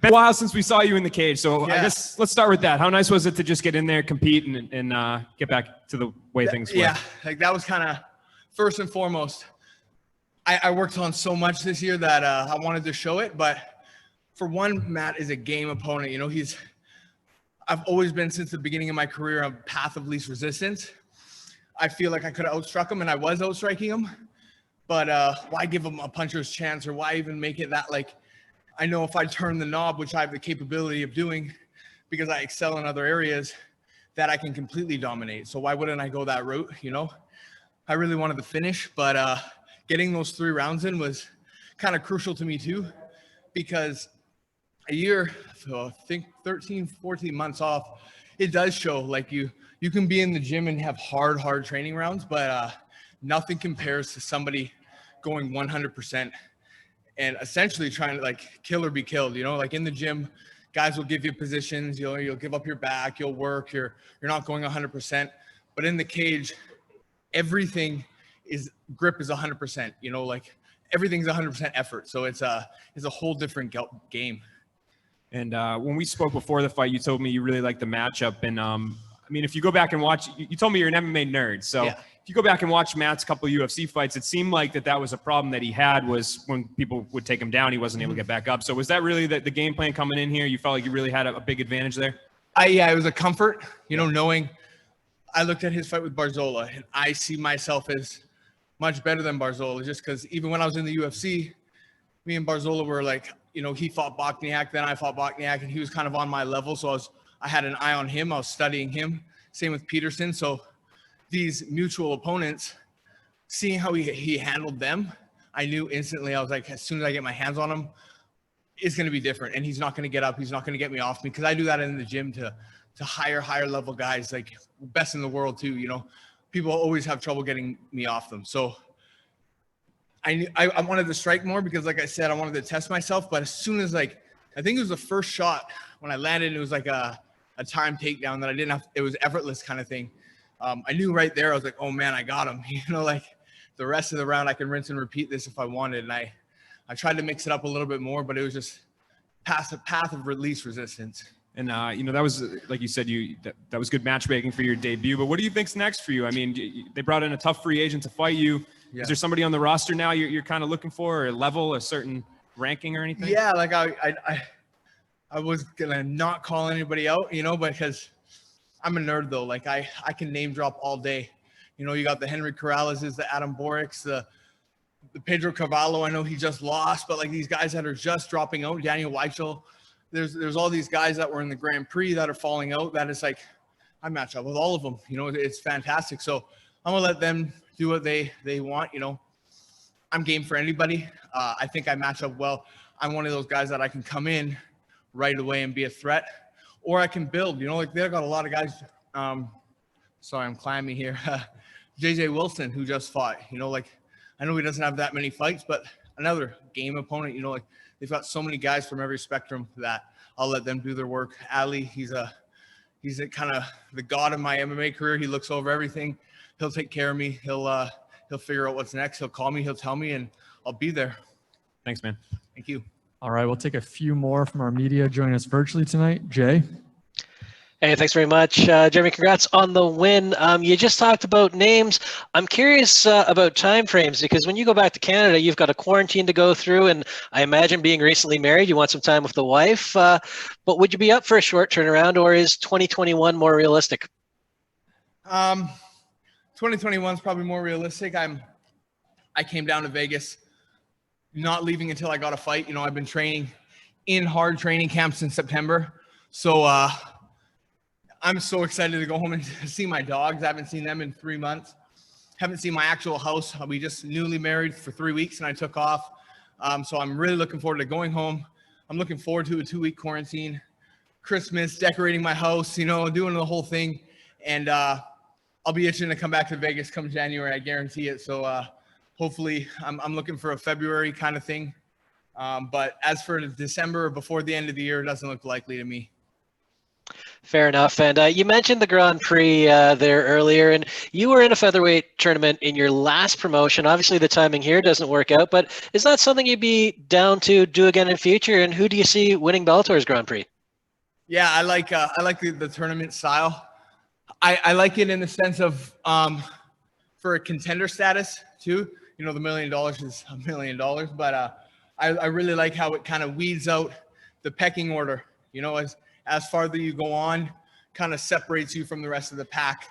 been a while since we saw you in the cage, so yeah. I guess let's start with that. How nice was it to just get in there, compete, and get back to the way things were? Yeah, like that was kind of first and foremost. I worked on so much this year that I wanted to show it, but for one, Matt is a game opponent. You know, I've always been, since the beginning of my career, a path of least resistance. I feel like I could have outstruck him, and I was outstriking him, but why give him a puncher's chance, or why even make it that, like, I know if I turn the knob, which I have the capability of doing because I excel in other areas, that I can completely dominate. So why wouldn't I go that route? You know, I really wanted to finish, but getting those 3 rounds in was kind of crucial to me too, because a year, so I think 13, 14 months off, it does show. Like you can be in the gym and have hard training rounds, but nothing compares to somebody going 100% and essentially trying to like kill or be killed. You know, like in the gym, guys will give you positions, you'll give up your back, you'll work, you're not going 100%, but in the cage, everything is grip is 100%, you know, like everything's 100% effort. So it's a whole different game. And when we spoke before the fight, you told me you really liked the matchup. And I mean, if you go back and watch, you told me you're an MMA nerd. So yeah. If you go back and watch Matt's couple of UFC fights, it seemed like that was a problem that he had, was when people would take him down, he wasn't able to get back up. So was that really the game plan coming in here? You felt like you really had a big advantage there? Yeah, it was a comfort, you know, knowing I looked at his fight with Barzola, and I see myself as much better than Barzola, just because even when I was in the UFC, me and Barzola were like, you know, he fought Bokniak, then I fought Bokniak, and he was kind of on my level. So I had an eye on him. I was studying him. Same with Peterson. So these mutual opponents, seeing how he handled them, I knew instantly. I was like, as soon as I get my hands on him, it's going to be different. And he's not going to get up. He's not going to get me off me, because I do that in the gym to higher level guys, like best in the world too. You know, people always have trouble getting me off them. So I wanted to strike more because, like I said, I wanted to test myself. But as soon as, like, I think it was the first shot when I landed, it was like a time takedown that I didn't have. It was effortless kind of thing. I knew right there. I was like, oh man, I got him. You know, like the rest of the round, I can rinse and repeat this if I wanted. And I tried to mix it up a little bit more, but it was just past a path of least resistance. And, you know, that was, like you said, that was good matchmaking for your debut. But what do you think's next for you? I mean, they brought in a tough free agent to fight you. Yeah. Is there somebody on the roster now you're kind of looking for, or a level, a certain ranking or anything? Yeah, like I was going to not call anybody out, you know, because I'm a nerd though. Like I can name drop all day. You know, you got the Henry Corrales, the Adam Boricks, the Pedro Carvalho. I know he just lost, but like these guys that are just dropping out, Daniel Weichel, there's all these guys that were in the Grand Prix that are falling out. That is like, I match up with all of them. You know, it's fantastic. So I'm gonna let them do what they want. You know, I'm game for anybody. I think I match up well. I'm one of those guys that I can come in right away and be a threat, or I can build. You know, like they've got a lot of guys. Sorry, I'm climbing here. JJ Wilson, who just fought. You know, like I know he doesn't have that many fights, but another game opponent. You know, like they've got so many guys from every spectrum that I'll let them do their work. Ali, he's a kind of the god of my MMA career. He looks over everything. He'll take care of me. He'll figure out what's next. He'll call me. He'll tell me, and I'll be there. Thanks, man. Thank you. All right, we'll take a few more from our media joining us virtually tonight. Jay. Hey, thanks very much. Jeremy, congrats on the win. You just talked about names. I'm curious about timeframes, because when you go back to Canada, you've got a quarantine to go through, and I imagine being recently married, you want some time with the wife. But would you be up for a short turnaround, or is 2021 more realistic? 2021 is probably more realistic. I came down to Vegas, not leaving until I got a fight. You know, I've been training in hard training camps since September. So I'm so excited to go home and see my dogs. I haven't seen them in 3 months. Haven't seen my actual house. We just newly married for 3 weeks and I took off. So I'm really looking forward to going home. I'm looking forward to a 2-week quarantine, Christmas, decorating my house, you know, doing the whole thing. And I'll be itching to come back to Vegas come January. I guarantee it. So hopefully I'm looking for a February kind of thing. But as for December, before the end of the year, it doesn't look likely to me. Fair enough. And you mentioned the Grand Prix there earlier, and you were in a featherweight tournament in your last promotion. Obviously, the timing here doesn't work out, but is that something you'd be down to do again in future? And who do you see winning Bellator's Grand Prix? Yeah, I like the tournament style. I like it in the sense of for a contender status too. You know, the $1 million is $1 million, but I really like how it kind of weeds out the pecking order. You know, as farther you go on, kind of separates you from the rest of the pack.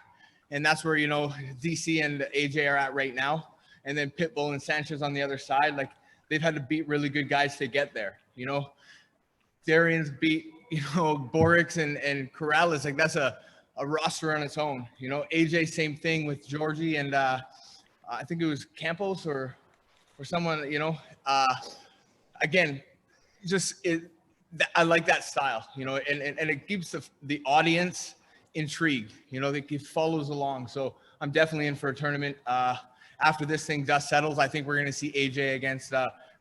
And that's where, you know, DC and AJ are at right now. And then Pitbull and Sanchez on the other side, like they've had to beat really good guys to get there. You know, Darian's beat, you know, Borix and Corrales. Like that's a roster on its own. You know, AJ, same thing with Georgie and I think it was Campos or someone, you know, again, just I like that style, you know, and it keeps the audience intrigued, you know, it follows along. So I'm definitely in for a tournament. After this thing just settles, I think we're going to see AJ against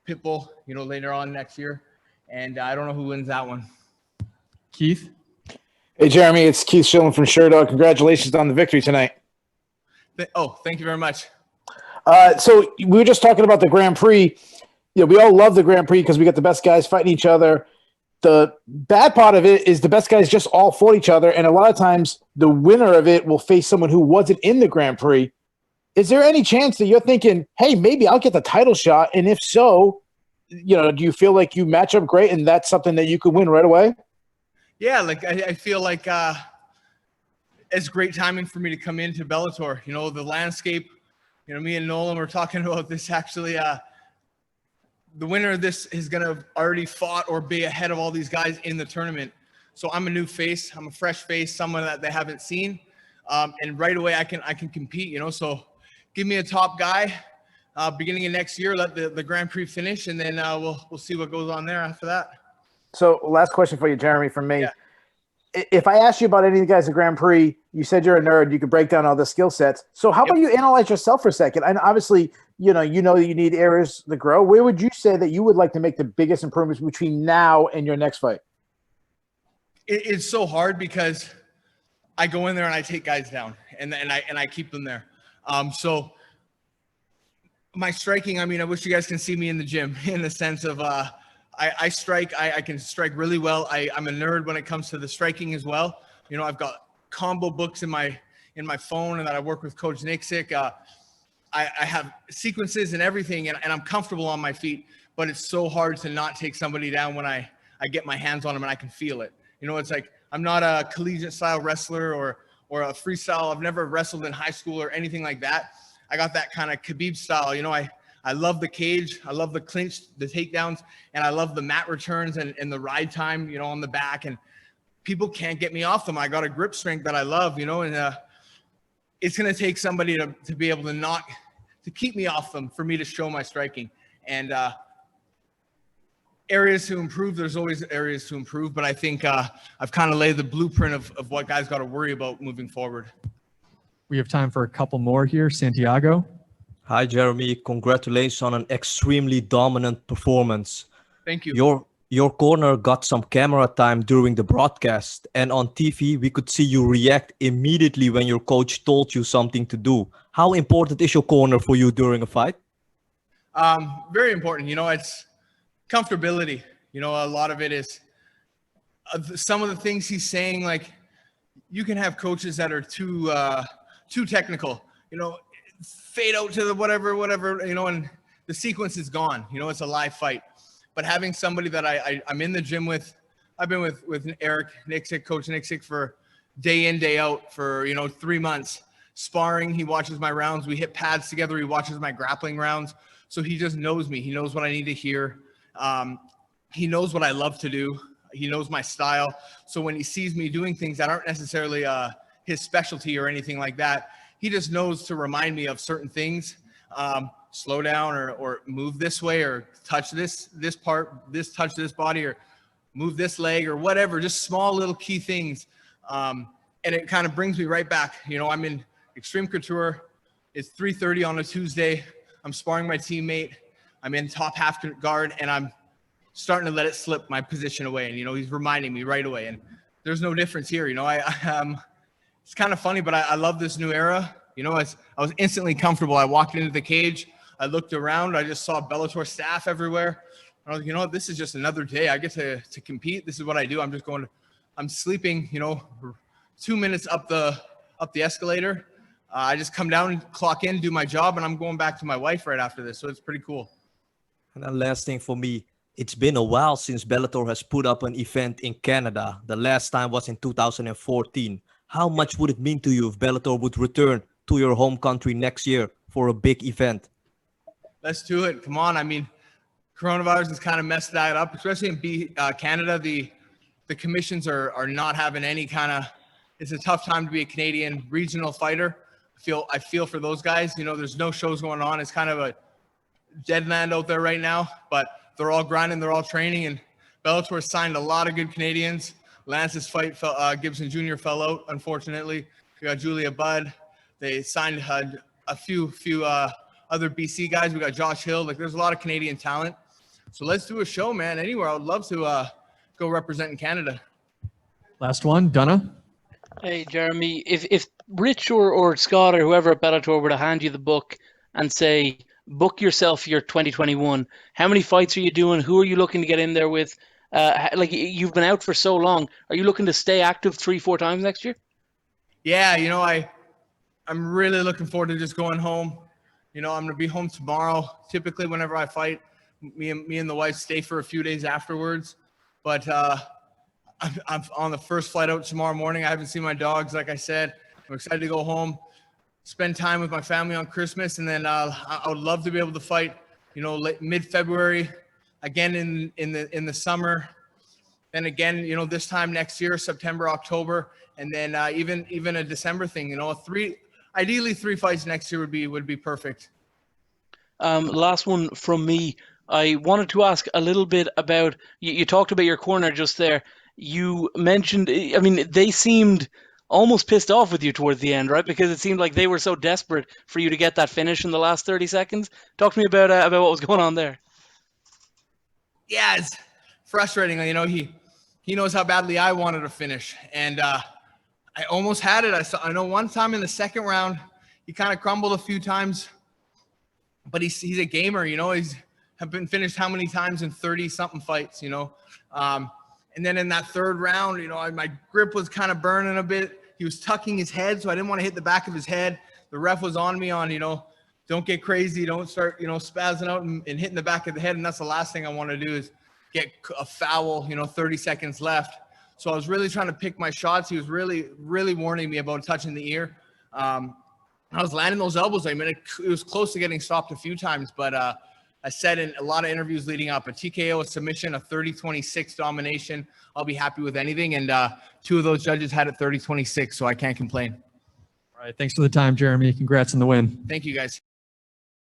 Pitbull, you know, later on next year. And I don't know who wins that one. Keith? Hey, Jeremy, it's Keith Schilling from Sherdog. Congratulations on the victory tonight. Thank you very much. So we were just talking about the Grand Prix. You know, we all love the Grand Prix because we got the best guys fighting each other. The bad part of it is the best guys just all fought each other, and a lot of times the winner of it will face someone who wasn't in the Grand Prix. Is there any chance that you're thinking, hey, maybe I'll get the title shot? And if so, you know, do you feel like you match up great and that's something that you could win right away? Yeah, like I feel like it's great timing for me to come into Bellator. You know, the landscape, you know, me and Nolan were talking about this actually. The winner of this is going to already fought or be ahead of all these guys in the tournament. So I'm a new face. I'm a fresh face, someone that they haven't seen. And right away I can compete, you know, so give me a top guy beginning of next year, let the Grand Prix finish, and then we'll see what goes on there after that. So last question for you, Jeremy, from me. Yeah. If I asked you about any of the guys at Grand Prix, you said you're a nerd. You could break down all the skill sets. So how about you analyze yourself for a second? And obviously, you know that you need areas to grow. Where would you say that you would like to make the biggest improvements between now and your next fight? It's so hard because I go in there and I take guys down and I keep them there. So my striking, I mean, I wish you guys can see me in the gym in the sense of I strike. I can strike really well. I'm a nerd when it comes to the striking as well. You know, I've got combo books in my phone, and that I work with Coach Nixick. I have sequences and everything, and I'm comfortable on my feet. But it's so hard to not take somebody down when I get my hands on them and I can feel it. You know, it's like I'm not a collegiate style wrestler or a freestyle. I've never wrestled in high school or anything like that. I got that kind of Khabib style. You know, I love the cage. I love the clinch, the takedowns, and I love the mat returns and the ride time, you know, on the back. And people can't get me off them. I got a grip strength that I love, you know, and it's going to take somebody to be able to keep me off them for me to show my striking. And areas to improve, there's always areas to improve, but I think I've kind of laid the blueprint of what guys got to worry about moving forward. We have time for a couple more here. Santiago? Hi, Jeremy. Congratulations on an extremely dominant performance. Thank you. Your corner got some camera time during the broadcast, and on TV, we could see you react immediately when your coach told you something to do. How important is your corner for you during a fight? Very important. You know, it's comfortability. You know, a lot of it is some of the things he's saying, like you can have coaches that are too technical, you know, fade out to the whatever, you know, and the sequence is gone. You know, it's a live fight. But having somebody that I'm in the gym with, I've been with Eric Nixick, Coach Nixick, for day in, day out for, you know, 3 months. Sparring, he watches my rounds. We hit pads together. He watches my grappling rounds. So he just knows me. He knows what I need to hear. He knows what I love to do. He knows my style. So when he sees me doing things that aren't necessarily his specialty or anything like that, he just knows to remind me of certain things. Slow down or move this way or touch this part, touch this body or move this leg or whatever, just small little key things. And it kind of brings me right back. You know, I'm in Extreme Couture. It's 3:30 on a Tuesday. I'm sparring my teammate. I'm in top half guard and I'm starting to let it slip my position away. And, you know, he's reminding me right away. And there's no difference here. You know, it's kind of funny, but I love this new era. You know, I was instantly comfortable. I walked into the cage. I looked around. I just saw Bellator staff everywhere. I was like, you know what? This is just another day. I get to compete. This is what I do. I'm sleeping, you know, 2 minutes up the escalator. I just come down, clock in, do my job, and I'm going back to my wife right after this. So it's pretty cool. And then last thing for me, it's been a while since Bellator has put up an event in Canada. The last time was in 2014. How much would it mean to you if Bellator would return to your home country next year for a big event? Let's do it. Come on. I mean, coronavirus has kind of messed that up, especially in Canada. The commissions are not having any kind of, it's a tough time to be a Canadian regional fighter. I feel for those guys. You know, there's no shows going on. It's kind of a dead land out there right now, but they're all grinding, they're all training, and Bellator signed a lot of good Canadians. Lance's fight, Gibson Jr. fell out, unfortunately. We got Julia Budd. They signed a few other BC guys. We got Josh Hill. Like, there's a lot of Canadian talent. So let's do a show, man. Anywhere. I would love to go represent in Canada. Last one, Donna. Hey, Jeremy, if Rich or Scott or whoever at Bellator were to hand you the book and say, book yourself for your 2021, how many fights are you doing? Who are you looking to get in there with? Like, you've been out for so long. Are you looking to stay active 3-4 times next year? Yeah, you know, I'm really looking forward to just going home. You know, I'm going to be home tomorrow. Typically, whenever I fight, me and the wife stay for a few days afterwards. But I'm on the first flight out tomorrow morning. I haven't seen my dogs, like I said. I'm excited to go home, spend time with my family on Christmas, and then I would love to be able to fight, you know, mid-February, again in the summer, and again, you know, this time next year, September, October, and then even a December thing. You know, ideally 3 fights next year would be perfect. Last one from me. I wanted to ask a little bit about, you talked about your corner just there. You mentioned, I mean, they seemed almost pissed off with you towards the end, right? Because it seemed like they were so desperate for you to get that finish in the last 30 seconds. Talk to me about what was going on there. Yeah, it's frustrating. You know, he knows how badly I wanted to finish, and I almost had it. I know one time in the second round, he kind of crumbled a few times, but he's a gamer. You know, he's been finished how many times in 30-something fights. You know, and then in that third round, you know, my grip was kind of burning a bit. He was tucking his head, so I didn't want to hit the back of his head. The ref was on me on, you know, don't get crazy. Don't start, you know, spazzing out and hitting the back of the head. And that's the last thing I want to do is get a foul, you know, 30 seconds left. So I was really trying to pick my shots. He was really, really warning me about touching the ear. I was landing those elbows. I mean, it was close to getting stopped a few times, but I said in a lot of interviews leading up, a TKO, a submission, a 30-26 domination. I'll be happy with anything. And 2 of those judges had it 30-26, so I can't complain. All right. Thanks for the time, Jeremy. Congrats on the win. Thank you, guys.